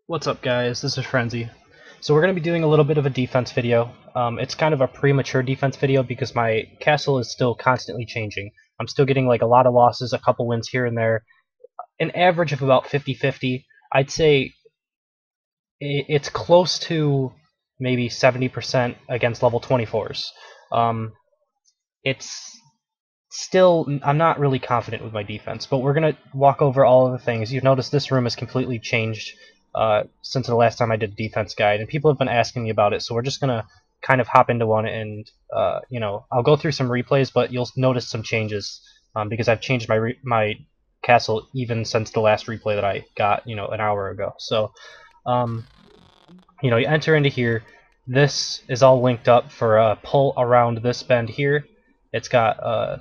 What's up, guys? This is Frenzy. So we're going to be doing a little bit of a defense video. It's kind of a premature defense video because my castle is still constantly changing. I'm still getting like a lot of losses, a couple wins here and there, an average of about 50-50. I'd say it's close to maybe 70% against level 24s. It's still, I'm not really confident with my defense, but we're going to walk over all of the things. You've noticed this room has completely changed since the last time I did a defense guide, and people have been asking me about it, so we're just going to kind of hop into one, and I'll go through some replays, but you'll notice some changes because I've changed my castle even since the last replay that I got, an hour ago. So, you enter into here. This is all linked up for a pull around this bend here. It's got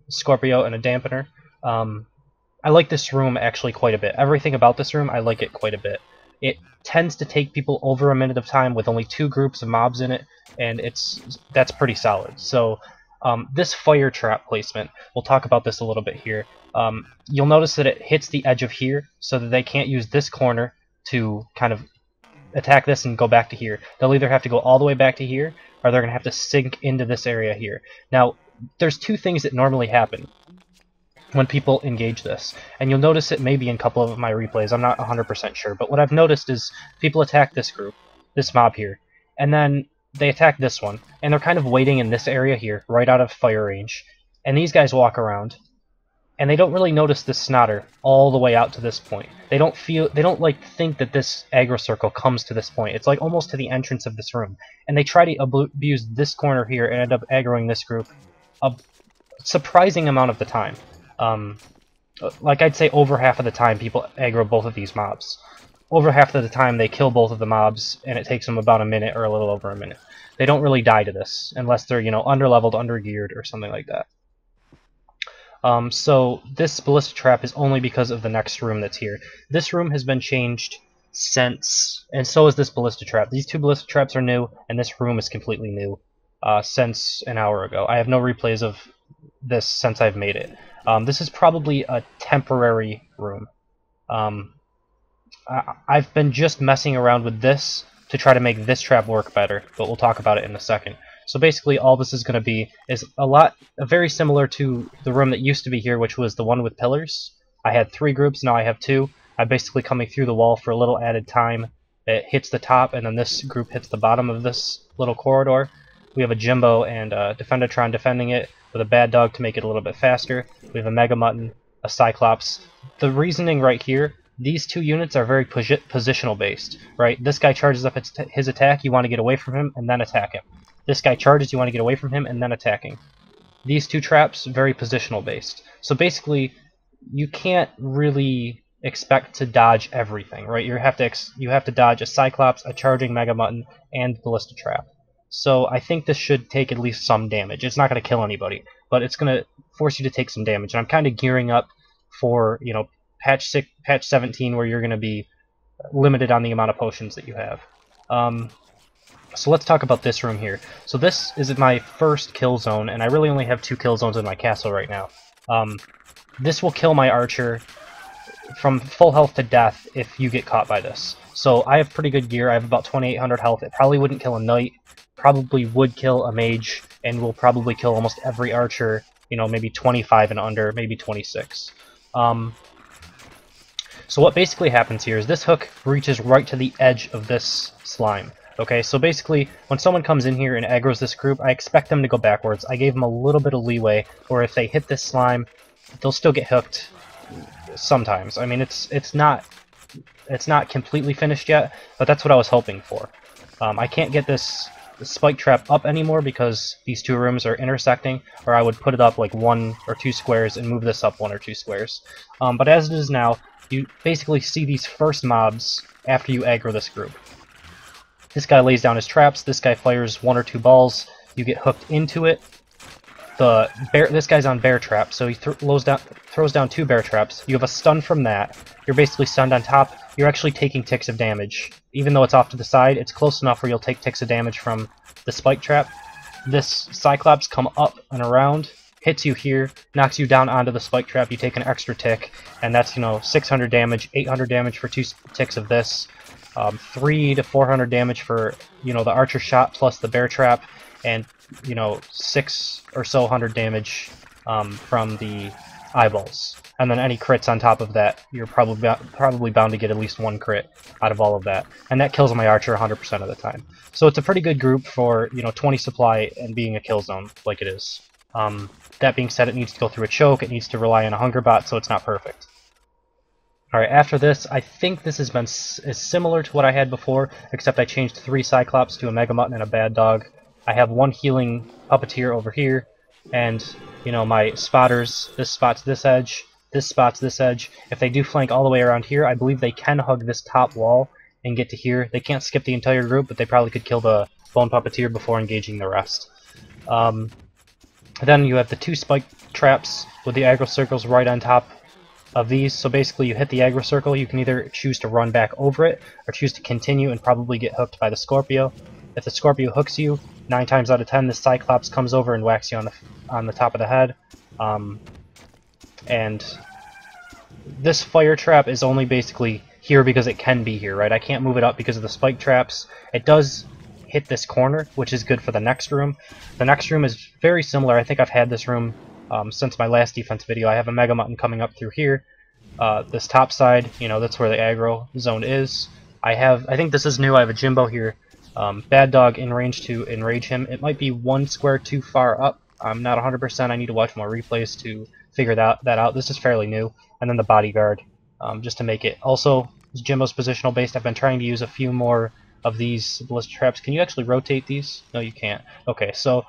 Scorpio and a dampener. I like this room actually quite a bit. Everything about this room, I like it quite a bit. It tends to take people over a minute of time with only 2 groups of mobs in it, and that's pretty solid. So this fire trap placement, we'll talk about this a little bit here. You'll notice that it hits the edge of here so that they can't use this corner to kind of attack this and go back to here. They'll either have to go all the way back to here, or they're going to have to sink into this area here. Now, there's 2 things that normally happen when people engage this, and you'll notice it maybe in a couple of my replays. I'm not 100% sure, but what I've noticed is people attack this group, this mob here, and then they attack this one, and they're kind of waiting in this area here, right out of fire range, and these guys walk around, and they don't really notice this snotter all the way out to this point. They don't think that this aggro circle comes to this point. It's like almost to the entrance of this room, and they try to abuse this corner here and end up aggroing this group a surprising amount of the time. Like I'd say over half of the time people aggro both of these mobs. Over half of the time they kill both of the mobs, and it takes them about a minute or a little over a minute. They don't really die to this unless they're, underleveled, undergeared, or something like that. So this ballista trap is only because of the next room that's here. This room has been changed since, and so is this ballista trap. These 2 ballista traps are new, and this room is completely new since an hour ago. I have no replays of this since I've made it. This is probably a temporary room. I've been just messing around with this to try to make this trap work better, but we'll talk about it in a second. So basically all this is going to be is very similar to the room that used to be here, which was the one with pillars. I had 3 groups, now I have 2. I'm basically coming through the wall for a little added time. It hits the top, and then this group hits the bottom of this little corridor. We have a Jimbo and a Defendatron defending it with a Bad Dog to make it a little bit faster. We have a Mega Mutton, a Cyclops. The reasoning right here, these 2 units are very positional based, right? This guy charges up his attack, you want to get away from him and then attack him. This guy charges, you want to get away from him and then attacking. These 2 traps, very positional based. So basically, you can't really expect to dodge everything, right? You have to dodge a Cyclops, a charging Mega Mutton, and Ballista Trap. So I think this should take at least some damage. It's not going to kill anybody, but it's going to force you to take some damage. And I'm kind of gearing up for, patch 17, where you're going to be limited on the amount of potions that you have. So let's talk about this room here. So this is my first kill zone, and I really only have 2 kill zones in my castle right now. This will kill my archer from full health to death if you get caught by this. So I have pretty good gear. I have about 2,800 health. It probably wouldn't kill a knight, probably would kill a mage, and will probably kill almost every archer, maybe 25 and under, maybe 26. So what basically happens here is this hook reaches right to the edge of this slime. Okay, so basically, when someone comes in here and aggroes this group, I expect them to go backwards. I gave them a little bit of leeway, or if they hit this slime, they'll still get hooked sometimes. I mean, it's not completely finished yet, but that's what I was hoping for. I can't get this spike trap up anymore because these 2 rooms are intersecting, or I would put it up like 1 or 2 squares and move this up 1 or 2 squares. But as it is now, you basically see these first mobs after you aggro this group. This guy lays down his traps, this guy fires 1 or 2 balls, you get hooked into it. This guy's on bear trap, so he throws down 2 bear traps. You have a stun from that. You're basically stunned on top. You're actually taking ticks of damage. Even though it's off to the side, it's close enough where you'll take ticks of damage from the spike trap. This Cyclops come up and around, hits you here, knocks you down onto the spike trap, you take an extra tick, and that's, 600 damage, 800 damage for 2 ticks of this. 3 to 400 damage for, you know, the archer shot plus the bear trap, and, you know, 6 or so hundred damage from the eyeballs. And then any crits on top of that, you're probably bound to get at least one crit out of all of that. And that kills my archer 100% of the time. So it's a pretty good group for, you know, 20 supply and being a kill zone like it is. That being said, it needs to go through a choke, it needs to rely on a hunger bot, so it's not perfect. Alright, after this, I think this has been is similar to what I had before, except I changed 3 Cyclops to a Mega Mutton and a Bad Dog. I have 1 healing Puppeteer over here, and, you know, my spotters, this spots this edge, this spots this edge. If they do flank all the way around here, I believe they can hug this top wall and get to here. They can't skip the entire group, but they probably could kill the Bone Puppeteer before engaging the rest. Then you have the 2 spike traps with the aggro circles right on top of these. So basically you hit the aggro circle, you can either choose to run back over it or choose to continue and probably get hooked by the Scorpio. If the Scorpio hooks you, 9 times out of 10 the Cyclops comes over and whacks you on the top of the head. And this fire trap is only basically here because it can be here, right? I can't move it up because of the spike traps. It does hit this corner, which is good for the next room. The next room is very similar. I think I've had this room since my last defense video. I have a Mega Mutton coming up through here. This top side, you know, that's where the aggro zone is. I think this is new, I have a Jimbo here. Bad Dog in range to enrage him. It might be 1 square too far up. I'm not 100%. I need to watch more replays to figure that out. This is fairly new. And then the Bodyguard, just to make it. Also, Jimbo's positional based. I've been trying to use a few more of these ballista traps. Can you actually rotate these? No, you can't. Okay, so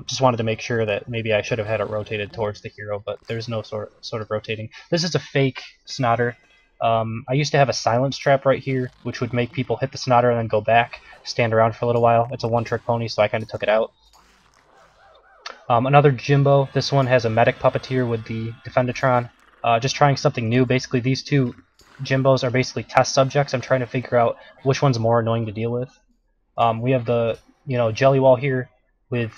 just wanted to make sure that maybe I should have had it rotated towards the hero, but there's no sort of rotating. This is a fake Snotter. I used to have a silence trap right here, which would make people hit the Snotter and then go back, stand around for a little while. It's a one-trick pony, so I kind of took it out. Another Jimbo. This one has a Medic Puppeteer with the Defendatron. Just trying something new. Basically, these 2 Jimbos are basically test subjects. I'm trying to figure out which one's more annoying to deal with. We have the, you know, Jelly Wall here with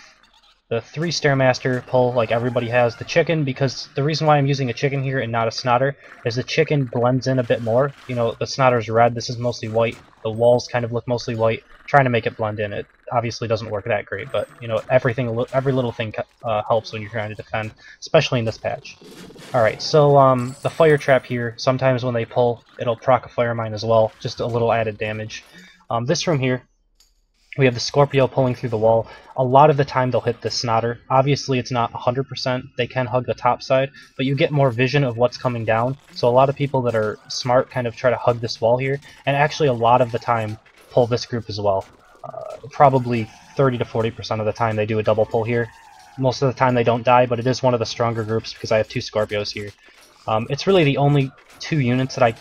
the 3 Stairmaster pull like everybody has. The chicken, because the reason why I'm using a chicken here and not a Snotter is the chicken blends in a bit more. You know, the Snotter's red, this is mostly white. The walls kind of look mostly white. Trying to make it blend in. It obviously doesn't work that great, but, you know, every little thing helps when you're trying to defend, especially in this patch. Alright, so the fire trap here, sometimes when they pull, it'll proc a fire mine as well, just a little added damage. This room here, we have the Scorpio pulling through the wall. A lot of the time they'll hit the Snotter. Obviously it's not 100%, they can hug the top side, but you get more vision of what's coming down. So a lot of people that are smart kind of try to hug this wall here, and actually a lot of the time pull this group as well. Probably 30 to 40% of the time they do a double pull here. Most of the time they don't die, but it is one of the stronger groups because I have 2 Scorpios here. It's really the only 2 units that I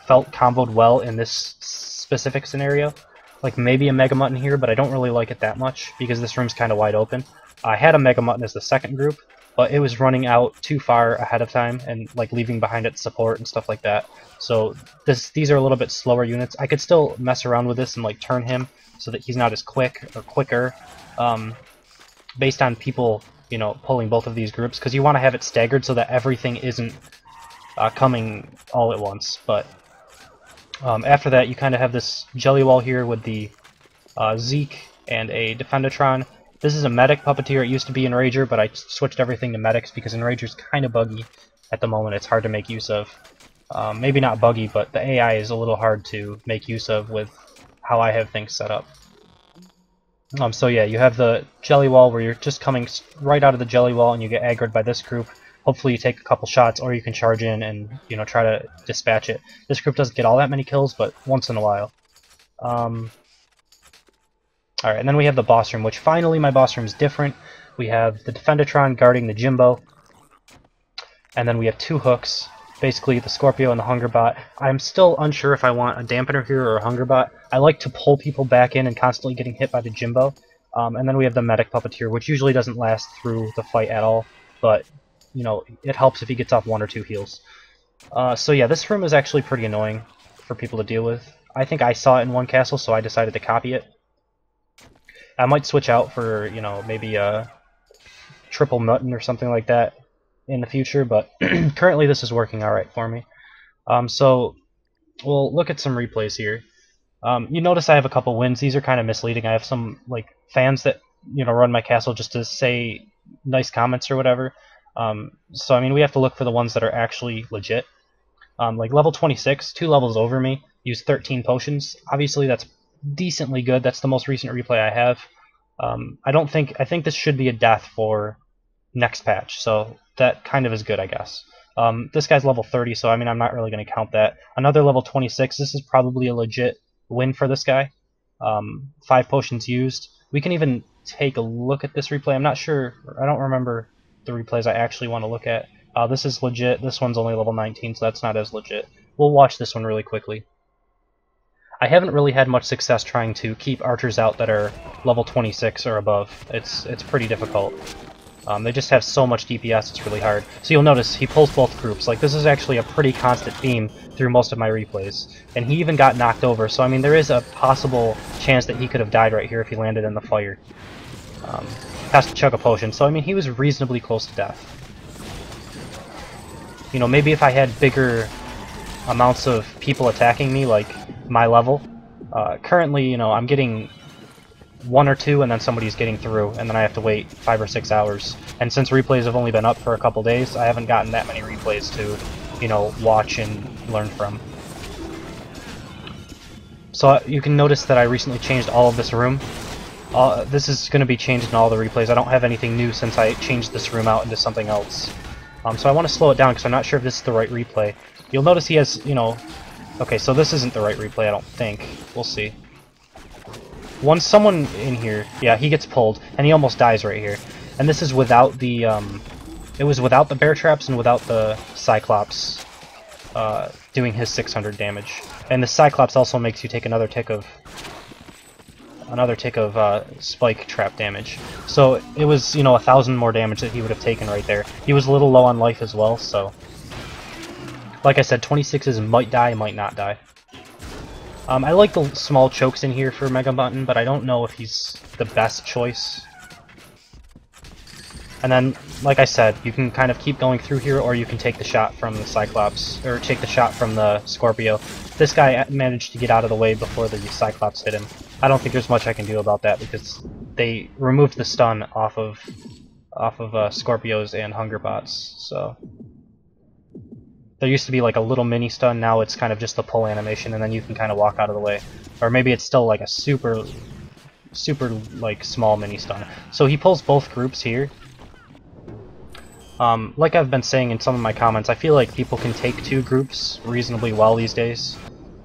felt comboed well in this specific scenario. Like maybe a Mega Mutton here, but I don't really like it that much because this room's kind of wide open. I had a Mega Mutton as the second group, but it was running out too far ahead of time and like leaving behind its support and stuff like that. So these are a little bit slower units. I could still mess around with this and like turn him so that he's not as quick or quicker, based on people, you know, pulling both of these groups, because you want to have it staggered so that everything isn't coming all at once. But after that, you kind of have this Jelly Wall here with the Zeke and a Defendatron. This is a Medic Puppeteer. It used to be Enrager, but I switched everything to Medics because Enrager's kind of buggy at the moment. It's hard to make use of. Maybe not buggy, but the AI is a little hard to make use of with how I have things set up. So yeah, you have the Jelly Wall where you're just coming right out of the Jelly Wall and you get aggroed by this group. Hopefully you take a couple shots, or you can charge in and, you know, try to dispatch it. This group doesn't get all that many kills, but once in a while. Alright, and then we have the boss room, which finally my boss room is different. We have the Defendatron guarding the Jimbo, and then we have 2 hooks, basically the Scorpio and the Hunger Bot. I'm still unsure if I want a Dampener here or a Hunger Bot. I like to pull people back in and constantly getting hit by the Jimbo. And then we have the Medic Puppeteer, which usually doesn't last through the fight at all, but, you know, it helps if he gets off 1 or 2 heals. So yeah, this room is actually pretty annoying for people to deal with. I think I saw it in one castle, so I decided to copy it. I might switch out for, you know, maybe a triple mutton or something like that in the future, but currently this is working alright for me. So we'll look at some replays here. You notice I have a couple wins. These are kind of misleading. I have some like fans that run my castle just to say nice comments or whatever. So I mean we have to look for the ones that are actually legit. Like level 26, 2 levels over me, use 13 potions. Obviously that's decently good. That's the most recent replay I have. I think this should be a death for next patch, so that kind of is good, I guess. This guy's level 30, so I mean I'm not really going to count that. Another level 26, this is probably a legit win for this guy. 5 potions used. We can even take a look at this replay. I'm not sure, I don't remember the replays I actually want to look at. This is legit. This one's only level 19, so that's not as legit. We'll watch this one really quickly. I haven't really had much success trying to keep archers out that are level 26 or above. It's pretty difficult. They just have so much DPS, it's really hard. So you'll notice he pulls both groups. Like, this is actually a pretty constant theme through most of my replays. And he even got knocked over, so I mean there is a possible chance that he could have died right here if he landed in the fire. Has to chug a potion, so I mean he was reasonably close to death. You know, maybe if I had bigger amounts of people attacking me, like my level. Currently, you know, I'm getting 1 or 2 and then somebody's getting through, and then I have to wait 5 or 6 hours. And since replays have only been up for a couple days, I haven't gotten that many replays to, you know, watch and learn from. So you can notice that I recently changed all of this room. This is going to be changed in all the replays. I don't have anything new since I changed this room out into something else. So I want to slow it down because I'm not sure if this is the right replay. You'll notice he has, you know... Okay, so this isn't the right replay, I don't think. We'll see. Once someone in here... Yeah, he gets pulled, and he almost dies right here. And this is without the, It was without the bear traps and without the Cyclops doing his 600 damage. And the Cyclops also makes you take another tick of spike trap damage. So it was, you know, 1,000 more damage that he would have taken right there. He was a little low on life as well, so... Like I said, 26s might die, might not die. I like the small chokes in here for Mega Mutton, but I don't know if he's the best choice. And then, like I said, you can kind of keep going through here, or you can take the shot from the Cyclops, or take the shot from the Scorpio. This guy managed to get out of the way before the Cyclops hit him. I don't think there's much I can do about that, because they removed the stun off of Scorpios and Hungerbots, so... There used to be like a little mini stun, now it's kind of just the pull animation, and then you can kind of walk out of the way. Or maybe it's still like a super like small mini stun. So he pulls both groups here. Like I've been saying in some of my comments, I feel like people can take 2 groups reasonably well these days.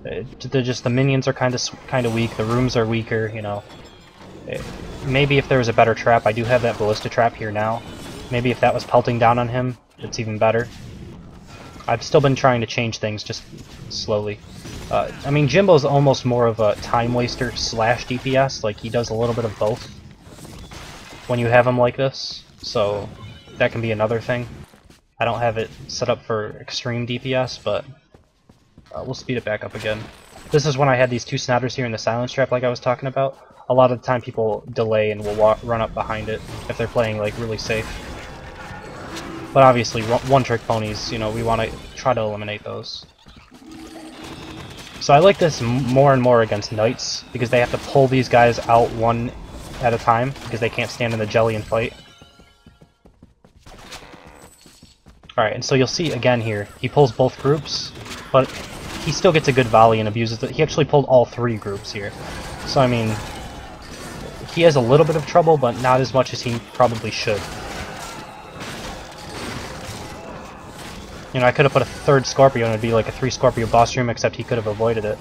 The minions are kind of weak, the rooms are weaker, you know. Maybe if there was a better trap, I do have that ballista trap here now. Maybe if that was pelting down on him, it's even better. I've still been trying to change things just slowly. I mean, Jimbo's almost more of a time waster slash DPS, like he does a little bit of both when you have him like this, so that can be another thing. I don't have it set up for extreme DPS, but we'll speed it back up again. This is when I had these 2 Snouters here in the silence trap like I was talking about. A lot of the time people delay and will run up behind it if they're playing like really safe. But obviously, one-trick ponies, you know, we want to try to eliminate those. So I like this more and more against knights, because they have to pull these guys out one at a time, because they can't stand in the jelly and fight. Alright, and so you'll see again here, he pulls both groups, but he still gets a good volley and abuses it. He actually pulled all 3 groups here. So I mean, he has a little bit of trouble, but not as much as he probably should. You know, I could have put a 3rd Scorpio and it'd be like a 3 Scorpio boss room, except he could have avoided it.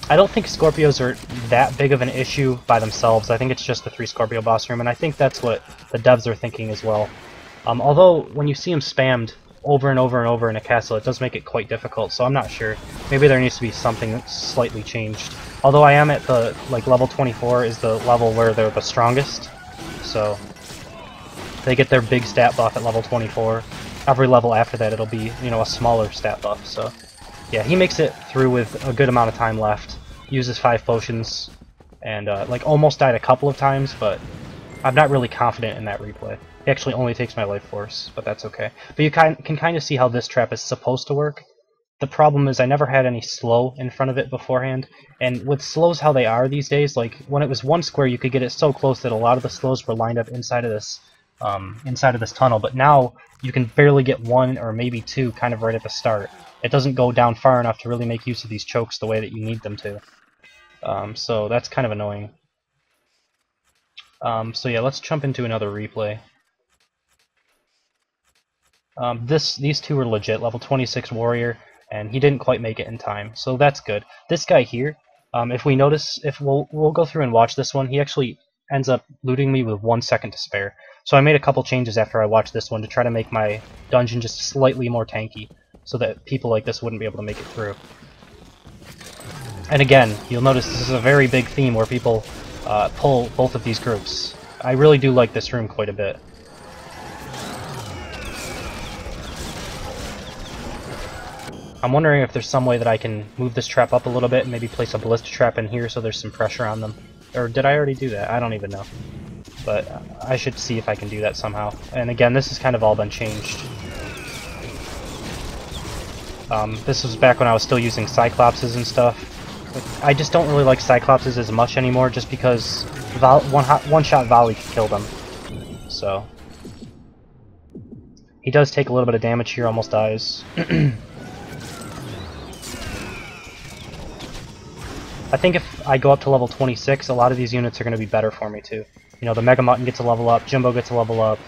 I don't think Scorpios are that big of an issue by themselves. I think it's just the 3 Scorpio boss room, and I think that's what the devs are thinking as well. Although, when you see them spammed over and over and over in a castle, it does make it quite difficult, so I'm not sure. Maybe there needs to be something that's slightly changed. Although I am at the, like, level 24 is the level where they're the strongest, so... They get their big stat buff at level 24. Every level after that it'll be, you know, a smaller stat buff, so... Yeah, he makes it through with a good amount of time left. Uses 5 potions, and, like, almost died a couple of times, but I'm not really confident in that replay. He actually only takes my life force, but that's okay. But you can kind of see how this trap is supposed to work. the problem is I never had any slow in front of it beforehand, and with slows how they are these days, like when it was one square you could get it so close that a lot of the slows were lined up inside of this tunnel, but now you can barely get one or maybe two kind of right at the start. It doesn't go down far enough to really make use of these chokes the way that you need them to. So that's kind of annoying. So yeah, let's jump into another replay. These two are legit, level 26 warrior, and he didn't quite make it in time, so that's good. This guy here, if we notice, if we'll go through and watch this one, he actually ends up looting me with 1 second to spare. So I made a couple changes after I watched this one to try to make my dungeon just slightly more tanky, so that people like this wouldn't be able to make it through. And again, you'll notice this is a very big theme where people pull both of these groups. I really do like this room quite a bit. I'm wondering if there's some way that I can move this trap up a little bit and maybe place a ballista trap in here so there's some pressure on them. Or did I already do that? I don't even know. But I should see if I can do that somehow. And again, this has kind of all been changed. This was back when I was still using Cyclopses and stuff. I just don't really like Cyclopses as much anymore just because one-shot volley can kill them. So he does take a little bit of damage here, almost dies. I think if I go up to level 26, a lot of these units are going to be better for me too. You know, the Mega Mutton gets a level up, Jimbo gets a level up,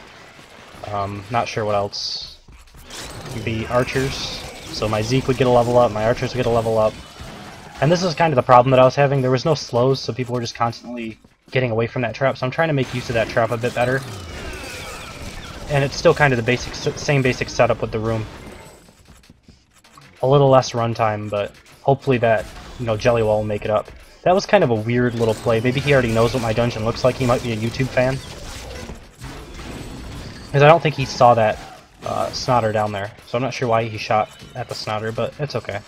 not sure what else. The archers, so my Zeke would get a level up, my archers would get a level up. And this is kind of the problem that I was having. There was no slows, so people were just constantly getting away from that trap, so I'm trying to make use of that trap a bit better. And it's still kind of the same basic setup with the room. A little less runtime, but hopefully that, you know, Jellywall will make it up. That was kind of a weird little play. Maybe he already knows what my dungeon looks like. He might be a YouTube fan. Because I don't think he saw that Snotter down there. So I'm not sure why he shot at the Snotter, but it's okay.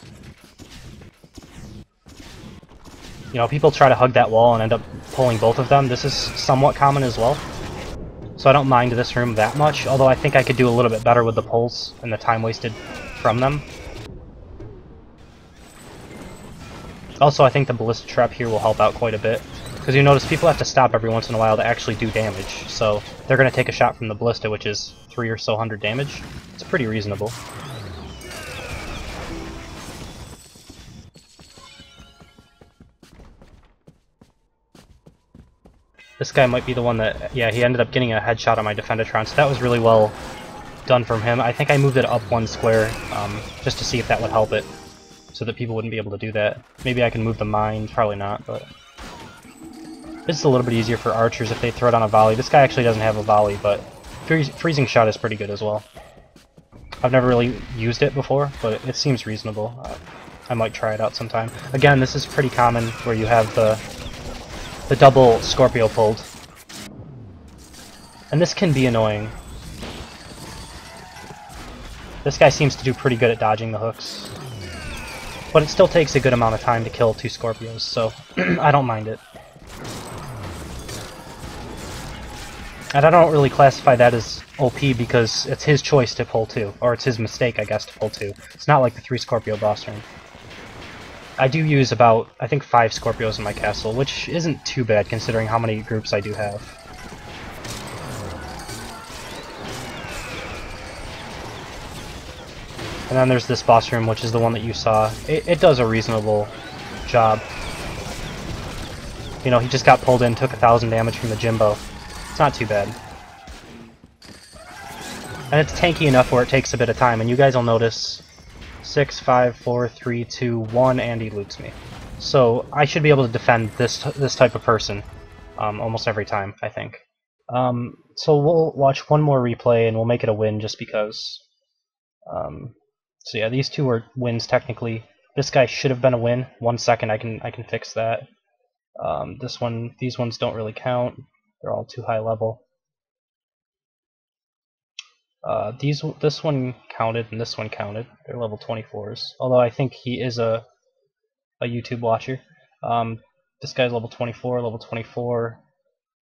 You know, people try to hug that wall and end up pulling both of them. This is somewhat common as well. So I don't mind this room that much, although I think I could do a little bit better with the pulls and the time wasted from them. Also, I think the Ballista Trap here will help out quite a bit, because you notice people have to stop every once in a while to actually do damage, so they're going to take a shot from the Ballista, which is 300 or so damage. It's pretty reasonable. This guy might be the one that, yeah, he ended up getting a headshot on my Defendatron, so that was really well done from him. I think I moved it up one square, just to see if that would help it, so that people wouldn't be able to do that. Maybe I can move the mine, probably not, but this is a little bit easier for archers if they throw it on a volley. This guy actually doesn't have a volley, but freezing shot is pretty good as well. I've never really used it before, but it seems reasonable. I might try it out sometime. Again, this is pretty common where you have the double Scorpio pulled. And this can be annoying. This guy seems to do pretty good at dodging the hooks. But it still takes a good amount of time to kill 2 Scorpios, so I don't mind it. And I don't really classify that as OP because it's his choice to pull 2, or it's his mistake, I guess, to pull 2. It's not like the 3 Scorpio boss turn. I do use about, I think, 5 Scorpios in my castle, which isn't too bad considering how many groups I do have. And then there's this boss room, which is the one that you saw. It does a reasonable job. You know, he just got pulled in, took 1,000 damage from the Jimbo. It's not too bad. And it's tanky enough where it takes a bit of time, and you guys will notice 6, 5, 4, 3, 2, 1, and he loots me. So I should be able to defend this type of person almost every time, I think. So we'll watch one more replay, and we'll make it a win just because. So yeah, these two are wins technically. This guy should have been a win. 1 second, I can fix that. These ones don't really count. They're all too high level. This one counted and this one counted. They're level 24s. Although I think he is a YouTube watcher. This guy's level 24, level 24.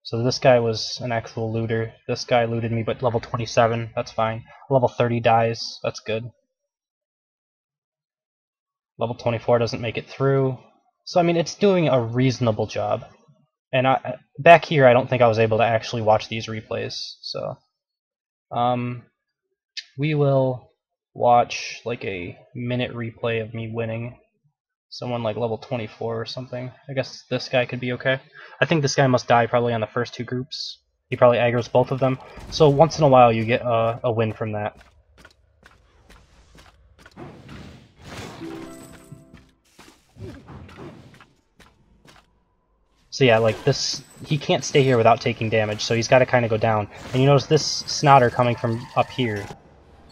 So this guy was an actual looter. This guy looted me, but level 27. That's fine. Level 30 dies. That's good. Level 24 doesn't make it through. So I mean, it's doing a reasonable job. And back here, I don't think I was able to actually watch these replays. So we will watch like a minute replay of me winning. Someone like level 24 or something. I guess this guy could be okay. I think this guy must die probably on the first two groups. He probably aggroes both of them. So once in a while you get a win from that. So yeah, like this, he can't stay here without taking damage, so he's got to kind of go down. And you notice this Snotter coming from up here.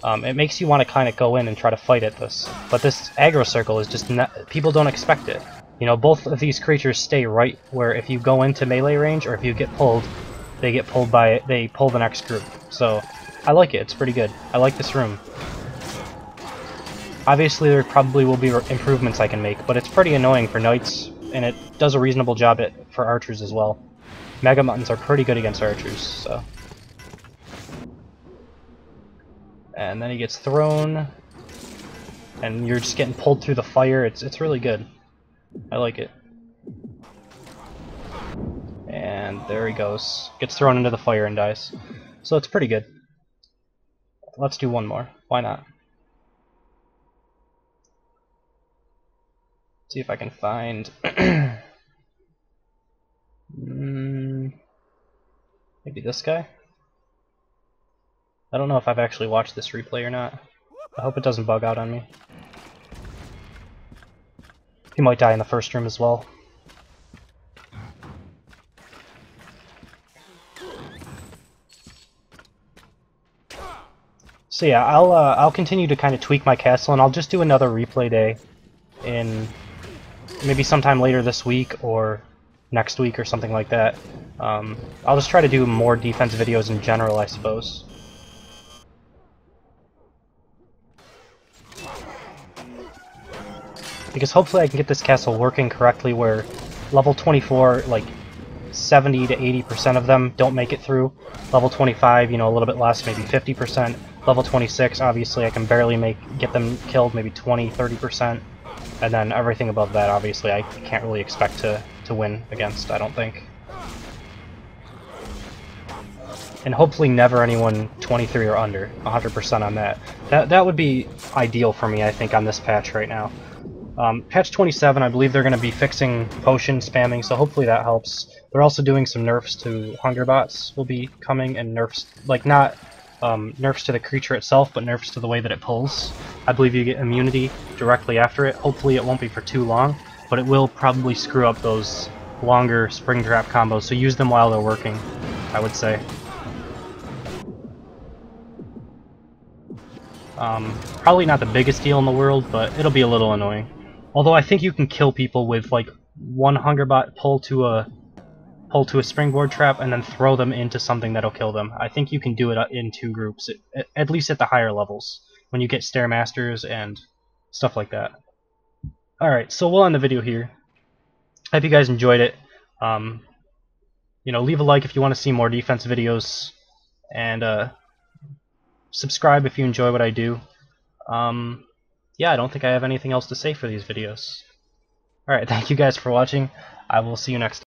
It makes you want to kind of go in and try to fight at this. But this aggro circle is just not, people don't expect it. You know, both of these creatures stay right where if you go into melee range or if you get pulled, they pull the next group. So I like it, it's pretty good. I like this room. Obviously there probably will be improvements I can make, but it's pretty annoying for knights, and it does a reasonable job for archers as well. Mega Muttons are pretty good against archers, so. And then he gets thrown, and you're just getting pulled through the fire. It's really good. I like it. And there he goes. Gets thrown into the fire and dies. So it's pretty good. Let's do one more. Why not? See if I can find... maybe this guy? I don't know if I've actually watched this replay or not. I hope it doesn't bug out on me. He might die in the first room as well. So yeah, I'll continue to kind of tweak my castle, and I'll just do another replay day in maybe sometime later this week or next week or something like that. I'll just try to do more defense videos in general, I suppose. Because hopefully I can get this castle working correctly where level 24, like 70 to 80% of them don't make it through. Level 25, you know, a little bit less, maybe 50%. Level 26, obviously I can barely get them killed, maybe 20, 30%. And then everything above that, obviously, I can't really expect to win against, I don't think. And hopefully never anyone 23 or under, 100% on that. That would be ideal for me, I think, on this patch right now. Patch 27, I believe they're going to be fixing potion spamming, so hopefully that helps. They're also doing some nerfs to hunger bots will be coming, and nerfs, like not nerfs to the creature itself, but nerfs to the way that it pulls. I believe you get immunity directly after it. Hopefully it won't be for too long, but it will probably screw up those longer spring trap combos, so use them while they're working, I would say. Probably not the biggest deal in the world, but it'll be a little annoying. Although I think you can kill people with like one Hungerbot pull to a springboard trap and then throw them into something that'll kill them. I think you can do it in two groups, at least at the higher levels, when you get Stairmasters and stuff like that. Alright, so we'll end the video here. Hope you guys enjoyed it. You know, leave a like if you want to see more defense videos, and subscribe if you enjoy what I do. Yeah, I don't think I have anything else to say for these videos. Alright, thank you guys for watching. I will see you next time.